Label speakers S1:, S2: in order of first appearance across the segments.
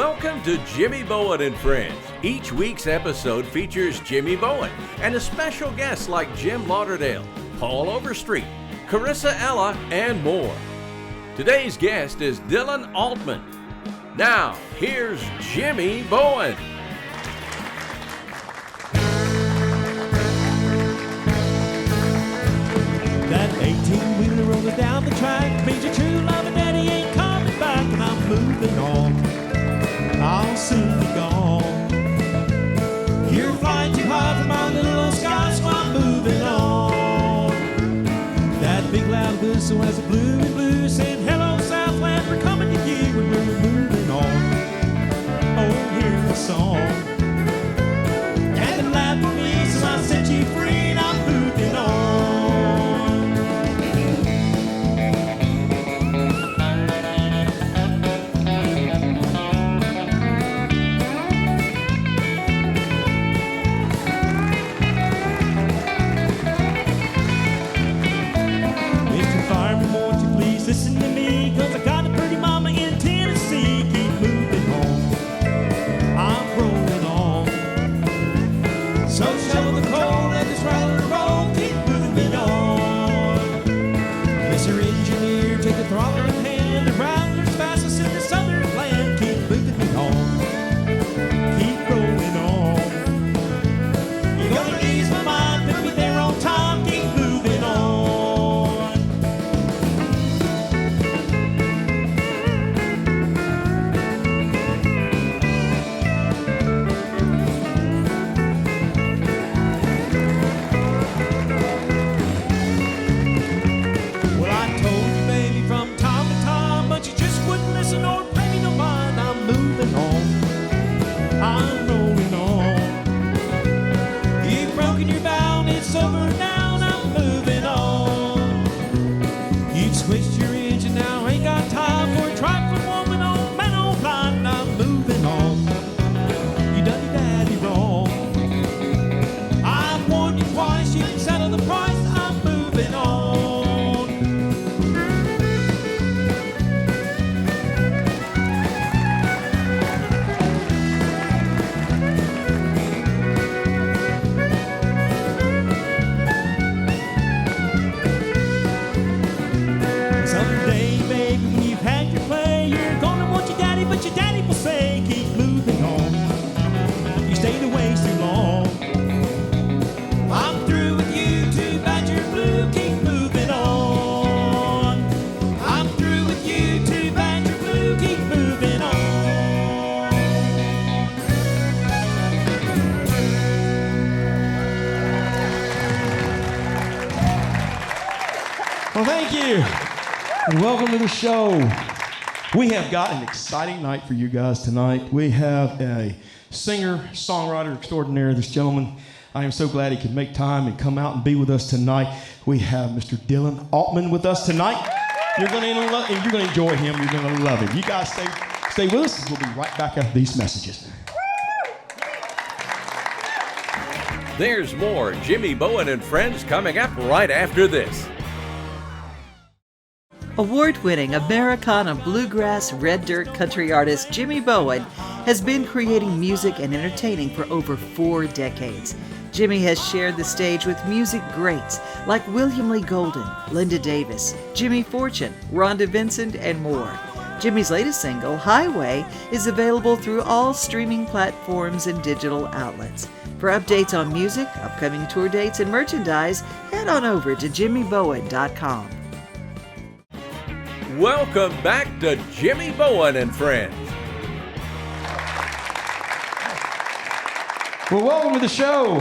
S1: Welcome to Jimmy Bowen and Friends. Each week's episode features Jimmy Bowen and a special guest like Jim Lauderdale, Paul Overstreet, Carissa Ella, and more. Today's guest is Dylan Altman. Now, here's Jimmy Bowen.
S2: That 18-wheeler rolling down the track means your true love and daddy ain't coming back, and I'm moving on. I'll soon be gone. You're flying too high for my little old sky, so I'm moving on. That big loud whistle has a blue and blue saying, "Hello, Southland, we're coming to you," and we're moving on. Oh, here's the song. And the laugh for me, so I set you free, and I'm moving on. Listen to me, cause I got a pretty mama in Tennessee. Keep moving on, I'm rolling on. So shovel the coal and just rattle and roll. Keep moving on. Mr. Engineer, take the throttle in hand and ride as fast as in the southern land. Keep moving on, keep rolling on. You're gonna ease my mind, put me there on time. Keep moving on.
S3: Welcome to the show. We have got an exciting night for you guys tonight. We have a singer, songwriter extraordinaire, this gentleman. I am so glad he could make time and come out and be with us tonight. We have Mr. Dylan Altman with us tonight. You're going to enjoy him. You're going to love him. You guys stay with us. We'll be right back after these messages.
S1: There's more Jimmy Bowen and Friends coming up right after this.
S4: Award-winning Americana bluegrass red dirt country artist Jimmy Bowen has been creating music and entertaining for over 4 decades. Jimmy has shared the stage with music greats like William Lee Golden, Linda Davis, Jimmy Fortune, Rhonda Vincent, and more. Jimmy's latest single, Highway, is available through all streaming platforms and digital outlets. For updates on music, upcoming tour dates, and merchandise, head on over to jimmybowen.com.
S1: Welcome back to Jimmy Bowen and Friends.
S3: Well, welcome to the show.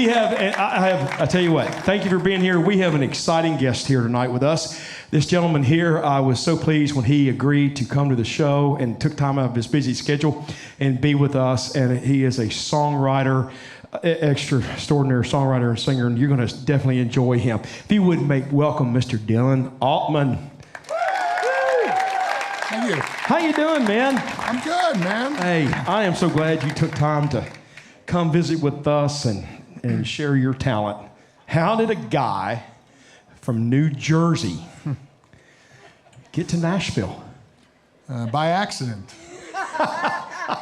S3: I tell you what, thank you for being here. We have an exciting guest here tonight with us. This gentleman here, I was so pleased when he agreed to come to the show and took time out of his busy schedule and be with us. And he is a songwriter, extraordinary songwriter and singer, and you're going to definitely enjoy him. If you would welcome Mr. Dylan Altman.
S5: Thank you.
S3: How you doing, man?
S5: I'm good, man.
S3: Hey, I am so glad you took time to come visit with us and share your talent. How did a guy from New Jersey get to Nashville?
S5: by accident.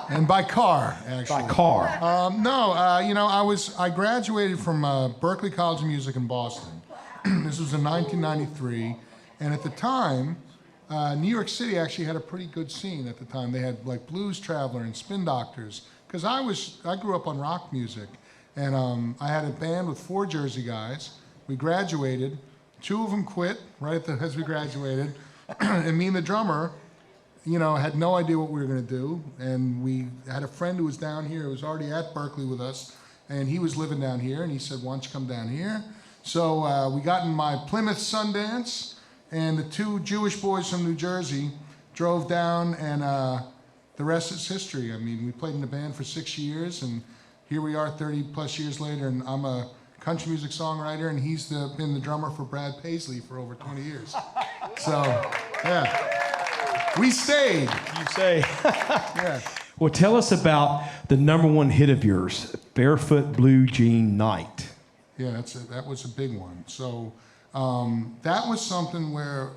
S5: And by car, actually.
S3: By car.
S5: I graduated from Berklee College of Music in Boston. This was in 1993, and at the time, New York City actually had a pretty good scene at the time. They had like Blues Traveler and Spin Doctors, because I grew up on rock music, and I had a band with 4 Jersey guys. We graduated, 2 of them quit as we graduated, and me and the drummer, had no idea what we were going to do. And we had a friend who was down here who was already at Berklee with us, and he was living down here, and he said, why don't you come down here? So we got in my Plymouth Sundance, and the 2 Jewish boys from New Jersey drove down, and the rest is history. I mean, we played in the band for 6 years, and here we are 30 plus years later, and I'm a country music songwriter, and he's been the drummer for Brad Paisley for over 20 years. So, yeah. We stayed.
S3: You say.
S5: Yeah.
S3: Well, tell us about the #1 hit of yours, Barefoot Blue Jean Night.
S5: Yeah, that was a big one. So that was something where,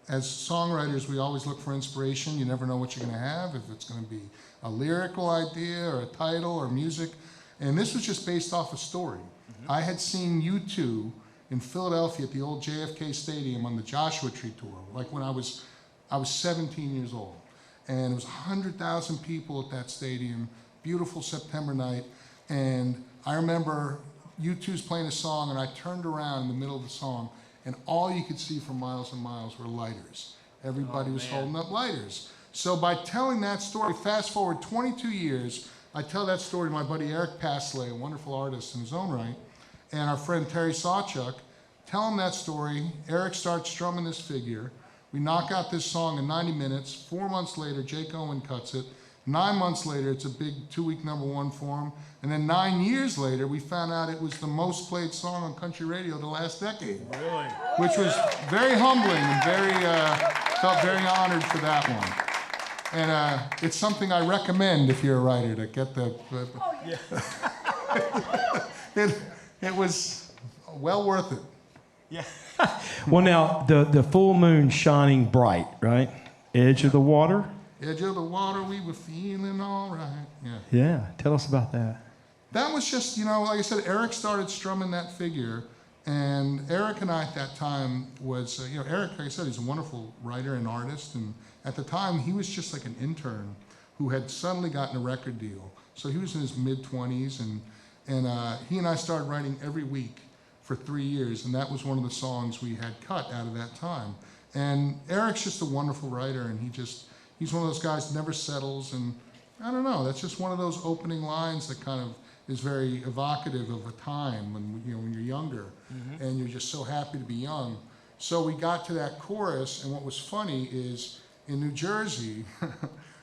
S5: as songwriters, we always look for inspiration. You never know what you're going to have, if it's going to be a lyrical idea or a title or music. And this was just based off a story. Mm-hmm. I had seen U2 in Philadelphia at the old JFK Stadium on the Joshua Tree Tour, like when I was 17 years old. And it was 100,000 people at that stadium, beautiful September night. And I remember U2's playing a song, and I turned around in the middle of the song, and all you could see for miles and miles were lighters. Everybody was holding up lighters. So by telling that story, fast forward 22 years, I tell that story to my buddy Eric Pasley, a wonderful artist in his own right, and our friend Terry Sawchuk. Tell him that story. Eric starts strumming this figure. We knock out this song in 90 minutes. 4 months later, Jake Owen cuts it. 9 months later, it's a big 2-week #1 for him. And then 9 years later, we found out it was the most played song on country radio the last decade.
S3: Really?
S5: Which was very humbling and felt very honored for that one. And it's something I recommend if you're a writer to get it was well worth it.
S3: Yeah. Well, now, the full moon shining bright, right? Edge of the water?
S5: Edge of the water, we were feeling all right. Yeah.
S3: Yeah. Tell us about that.
S5: That was just, like I said, Eric started strumming that figure. And Eric and I at that time was, Eric, like I said, he's a wonderful writer and artist. And at the time, he was just like an intern who had suddenly gotten a record deal. So he was in his mid-20s, and he and I started writing every week for 3 years, and that was one of the songs we had cut out of that time. And Eric's just a wonderful writer, and he's one of those guys that never settles, and I don't know, that's just one of those opening lines that kind of is very evocative of a time when you're younger, and you're just so happy to be young. So we got to that chorus, and what was funny is in New Jersey,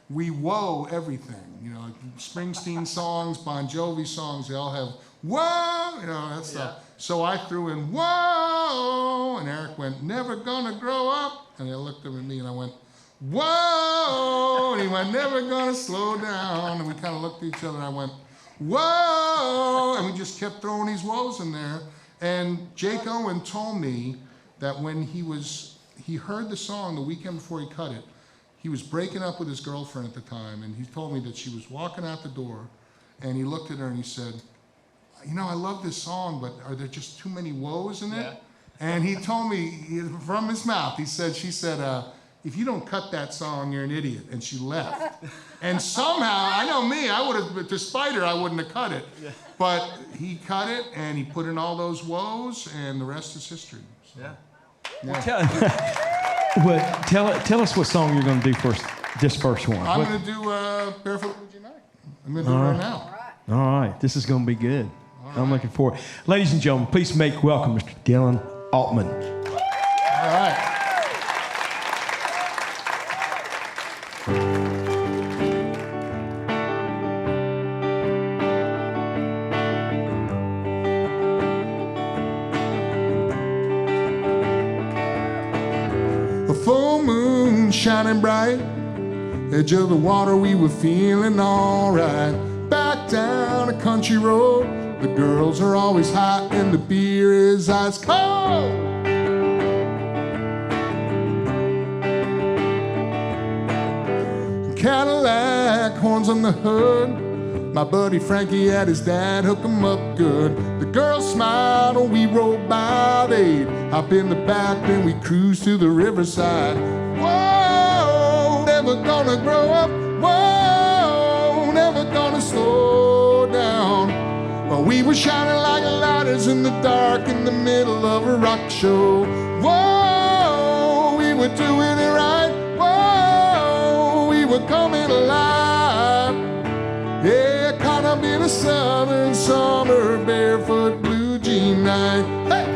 S5: we whoa everything. Like Springsteen songs, Bon Jovi songs, they all have whoa, that stuff. Yeah. So I threw in whoa, and Eric went, never gonna grow up. And he looked up at me, and I went, whoa, and he went, never gonna slow down. And we kind of looked at each other, and I went, whoa, and we just kept throwing these whoas in there. And Jake Owen told me that when he heard the song the weekend before he cut it, he was breaking up with his girlfriend at the time, and he told me that she was walking out the door, and he looked at her and he said, I love this song, but are there just too many woes in it? Yeah. And he told me from his mouth, she said, if you don't cut that song, you're an idiot. And she left. And somehow, I know me, I would have, despite her, I wouldn't have cut it. Yeah. But he cut it, and he put in all those woes, and the rest is history. So,
S3: Tell us what song you're going to do first, this first one.
S5: I'm going to do Barefoot Blue Jean Night. I'm going to do it right now.
S3: All right. This is going to be good. I'm looking forward. Ladies and gentlemen, please make welcome Mr. Dylan Altman.
S5: All right. A full moon shining bright, edge of the water, we were feeling all right. Back down a country road, the girls are always hot and the beer is ice cold. Cadillac, horns on the hood. My buddy Frankie had his dad hook him up good. The girls smiled when we rode by. They'd hop in the back, then we cruise to the riverside. Whoa, never gonna grow up. Whoa, never gonna slow down. Well, we were shining like lighters in the dark in the middle of a rock show. Whoa, we were doing it right. Whoa, we were coming alive. Yeah, caught up in a southern summer, barefoot blue jean night. Hey!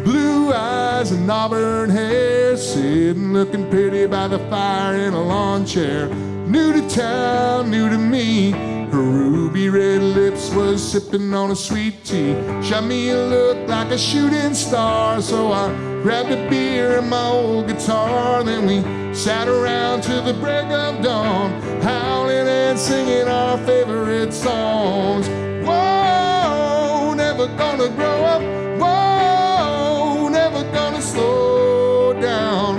S5: Blue eyes and auburn hair, sitting looking pretty by the fire in a lawn chair. New to town, new to me. Her ruby red lips was sipping on a sweet tea. Shot me a look like a shooting star, so I grabbed a beer and my old guitar. Then we sat around till the break of dawn, howling and singing our favorite songs. Whoa, never gonna grow up. Whoa, never gonna slow down.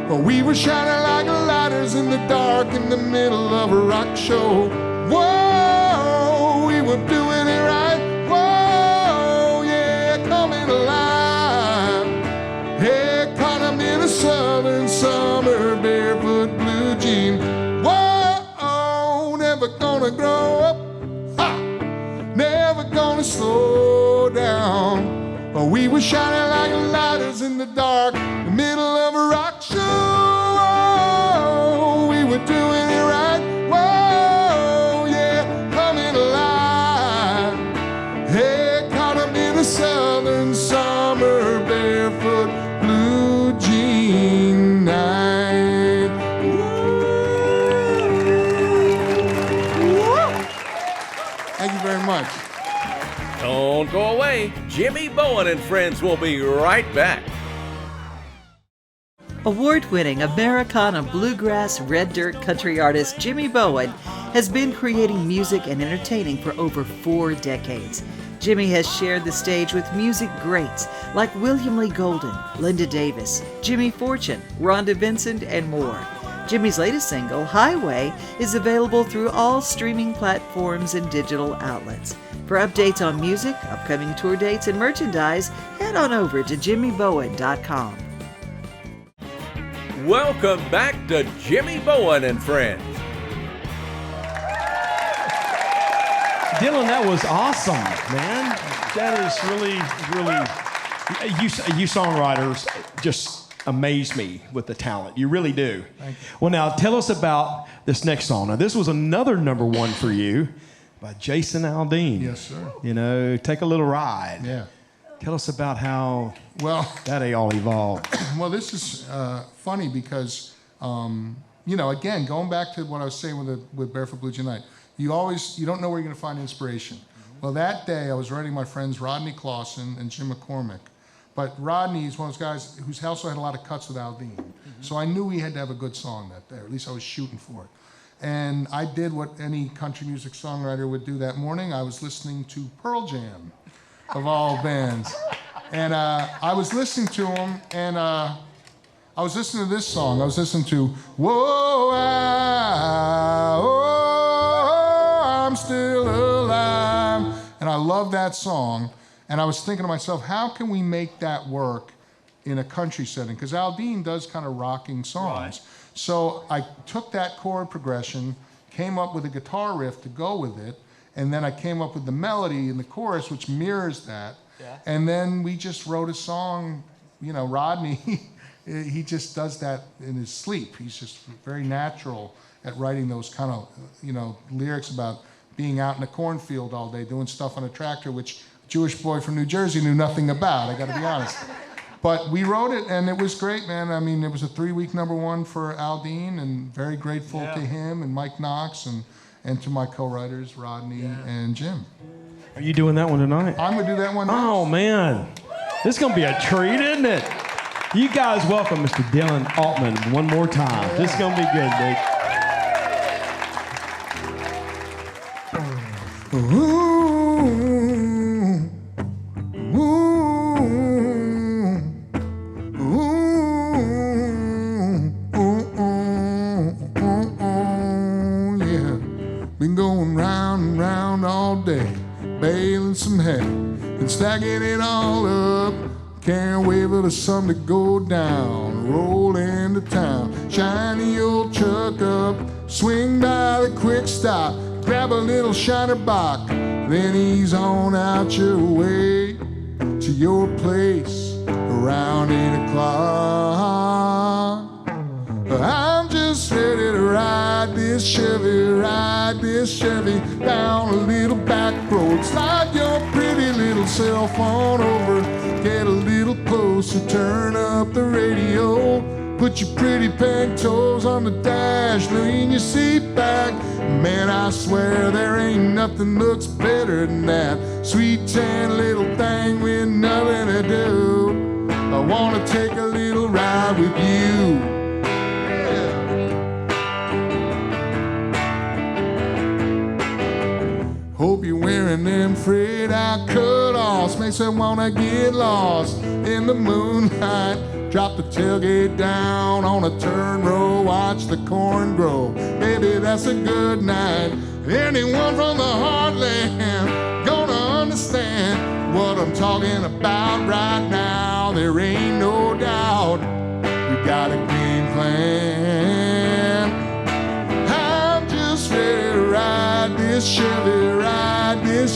S5: But we were shining like lighters in the dark in the middle of a rock show. Whoa, we were doing it right. Whoa, yeah, coming alive. Yeah, caught him in a southern summer, barefoot blue jean. Whoa, never gonna grow up. Ha! Never gonna slow down. But we were shining like lighters in the dark, in the middle of a rock show. Whoa, we were doing it right. Whoa, yeah, coming alive. Hey, caught him in a southern summer, barefoot blue jean night. Woo! Thank you very much.
S1: Don't go away. Jimmy Bowen and friends will be right back.
S4: Award-winning Americana bluegrass red dirt country artist Jimmy Bowen has been creating music and entertaining for over 4 decades. Jimmy has shared the stage with music greats like William Lee Golden, Linda Davis, Jimmy Fortune, Rhonda Vincent, and more. Jimmy's latest single, Highway, is available through all streaming platforms and digital outlets. For updates on music, upcoming tour dates, and merchandise, head on over to jimmybowen.com.
S1: Welcome back to Jimmy Bowen and friends.
S3: Dylan, that was awesome, man. That is really, you songwriters just amaze me with the talent. You really do.
S5: Thank you.
S3: Well, now tell us about this next song. Now, this was another #1 for you by Jason Aldean.
S5: Yes, sir.
S3: You know, Take a Little Ride.
S5: Yeah.
S3: Tell us about how that all evolved.
S5: Well, this is funny because, again, going back to what I was saying with Barefoot Blue Jean Night, you don't know where you're going to find inspiration. Well, that day I was writing my friends Rodney Clausen and Jim McCormick. But Rodney is one of those guys whose also had a lot of cuts with Aldean. So I knew he had to have a good song that day, or at least I was shooting for it. And I did what any country music songwriter would do that morning. I was listening to Pearl Jam, of all bands. And I was listening to him, and I was listening to this song. I was listening to, whoa, I'm still alive. And I love that song. And I was thinking to myself, how can we make that work in a country setting? Because Aldean does kind of rocking songs. Right. So I took that chord progression, came up with a guitar riff to go with it, and then I came up with the melody in the chorus, which mirrors that. Yeah. And then we just wrote a song. Rodney, he just does that in his sleep. He's just very natural at writing those kind of, lyrics about being out in a cornfield all day, doing stuff on a tractor, which a Jewish boy from New Jersey knew nothing about, I gotta be honest. But we wrote it, and it was great, man. I mean, it was a 3-week #1 for Aldean, and very grateful to him and Mike Knox and to my co-writers, Rodney and Jim.
S3: Are you doing that one tonight?
S5: I'm gonna do that one next.
S3: Oh, man. This is gonna be a treat, isn't it? You guys welcome Mr. Dylan Altman one more time. This is gonna be good, dude.
S5: Ooh. Ooh. and stacking it all up. Can't wait for the sun to go down, roll into town, shine the old truck up, swing by the quick stop, grab a little shiner box, then ease on out your way to your place around 8 o'clock. I'm just ready to ride this Chevy down a little back road. Slide your pretty little cell phone over, get a little closer, turn up the radio, put your pretty pink toes on the dash, lean your seat back. Man, I swear there ain't nothing looks better than that sweet tan little thing with nothing to do. I wanna take a little ride with you. Hope you're wearing them frayed-out cut-offs, makes me wanna get lost in the moonlight. Drop the tailgate down on a turn row, watch the corn grow. Baby, that's a good night. Anyone from the heartland gonna understand what I'm talking about right now. There ain't no doubt we got a game plan. I'm just ready to ride this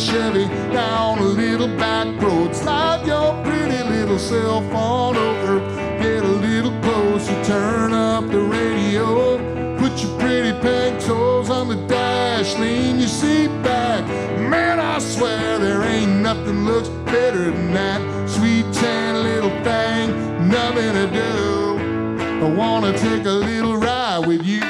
S5: Chevy down a little back road. Slide your pretty little cell phone over, get a little closer, turn up the radio, put your pretty pink toes on the dash, lean your seat back. Man, I swear there ain't nothing looks better than that sweet tan little thing, nothing to do. I wanna take a little ride with you.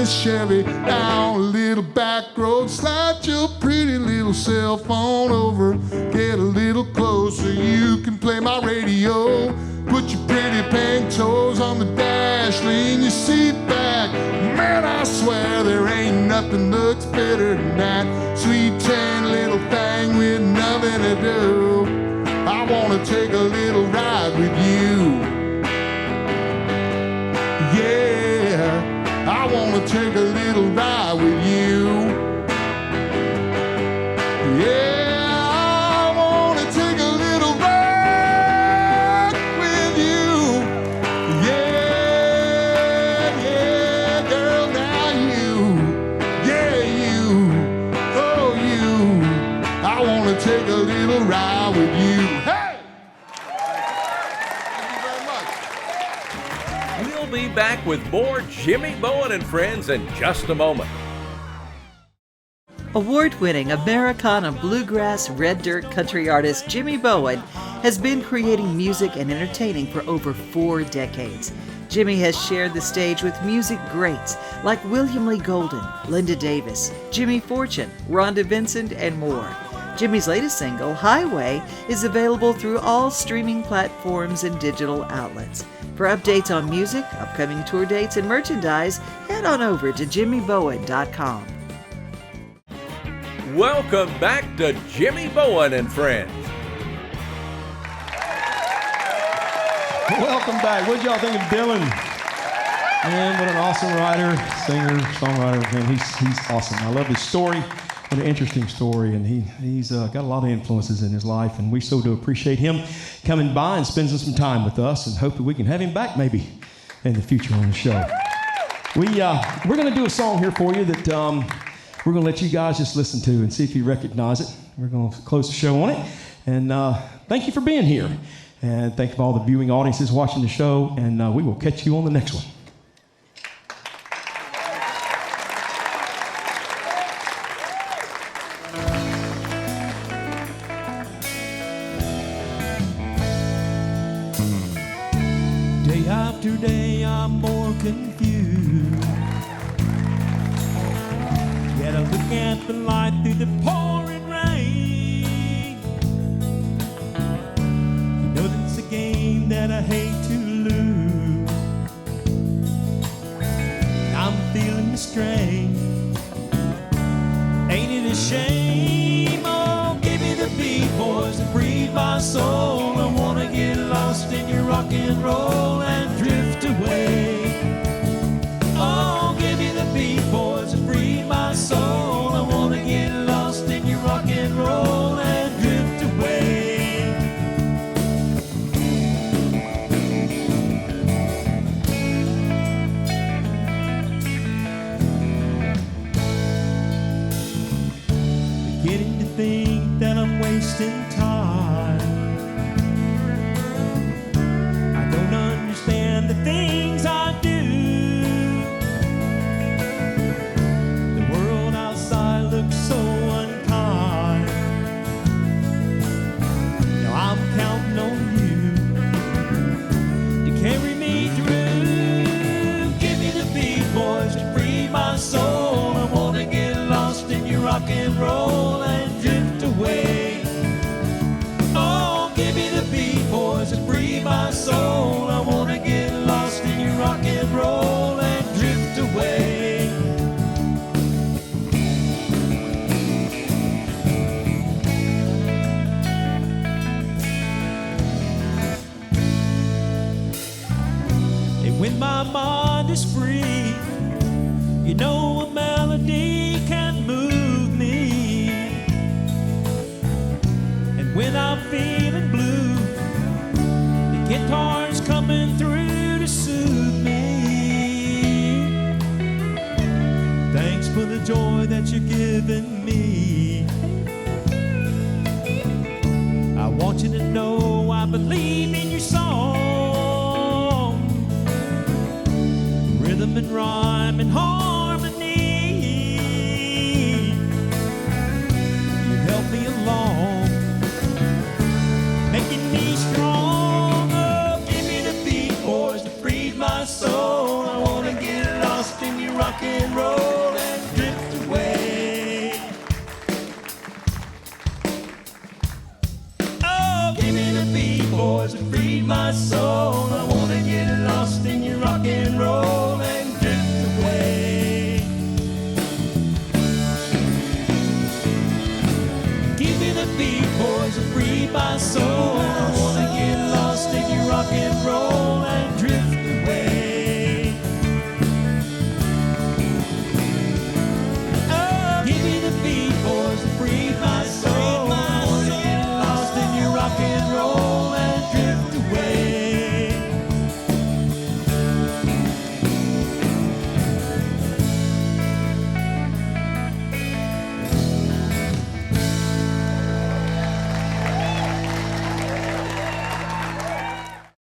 S5: Chevy down a little back road, slide your pretty little cell phone over, get a little closer, you can play my radio, put your pretty pink toes on the dash, lean your seat back. Man, I swear there ain't nothing looks better than that sweet tan little thing with nothing to do. I wanna take a little ride with you. Yeah, I wanna take a little ride with you. Yeah, I wanna take a little ride with you. Yeah, yeah, girl, now you. Yeah, you. Oh, you. I wanna take a little ride with you. Hey! Thank you very much.
S1: We'll be back with more Jimmy Bowen and Friends in just a moment.
S4: Award-winning Americana bluegrass red dirt country artist Jimmy Bowen has been creating music and entertaining for over 4 decades. Jimmy has shared the stage with music greats like William Lee Golden, Linda Davis, Jimmy Fortune, Rhonda Vincent, and more. Jimmy's latest single, Highway, is available through all streaming platforms and digital outlets. For updates on music, upcoming tour dates, and merchandise, head on over to jimmybowen.com.
S1: Welcome back to Jimmy Bowen and Friends.
S3: Welcome back. What y'all think of Dylan? Man, what an awesome writer, singer, songwriter. Man, he's awesome. I love his story. What an interesting story, and he's got a lot of influences in his life, and we so do appreciate him coming by and spending some time with us, and hope that we can have him back maybe in the future on the show. We're going to do a song here for you that we're going to let you guys just listen to and see if you recognize it. We're going to close the show on it, and thank you for being here, and thank you for all the viewing audiences watching the show, and we will catch you on the next one.
S2: After day I'm more confused. Yet I look at the light through the pouring rain. that I hate to lose. I'm feeling the strain. Ain't it a shame? Oh, give me the beat, boys, and breathe my soul. I wanna get lost in your rock and roll and drift away. Oh, give me the beat, boys, and breathe my soul. I wanna get lost in your rock and roll and drift away. Beginning to think that I'm wasting time. I don't understand the things I do. The world outside looks so unkind. Now I'm counting on you to carry me through. Give me the beat, boys, to free my soul. I wanna get lost in your rock and roll and drift away. Oh, give me the beat, boys, and free my soul. I wanna get lost in your rock and roll and drift away. And when my mind is free, you know a melody can move me. And when I'm feeling blue, the guitar's coming through to soothe me. Thanks for the joy that you're giving me. I want you to know I believe in your song. Rhythm and rhyme and harmony. You help me along, making me strong. Oh, give me the beat, boys, to free my soul. I wanna get lost in your rock and roll and drift away. Oh, give me the beat, boys, to free my soul. I wanna get lost in your rock and roll and drift away. Give me the beat, boys, to free my soul. I wanna get lost in your rock and roll and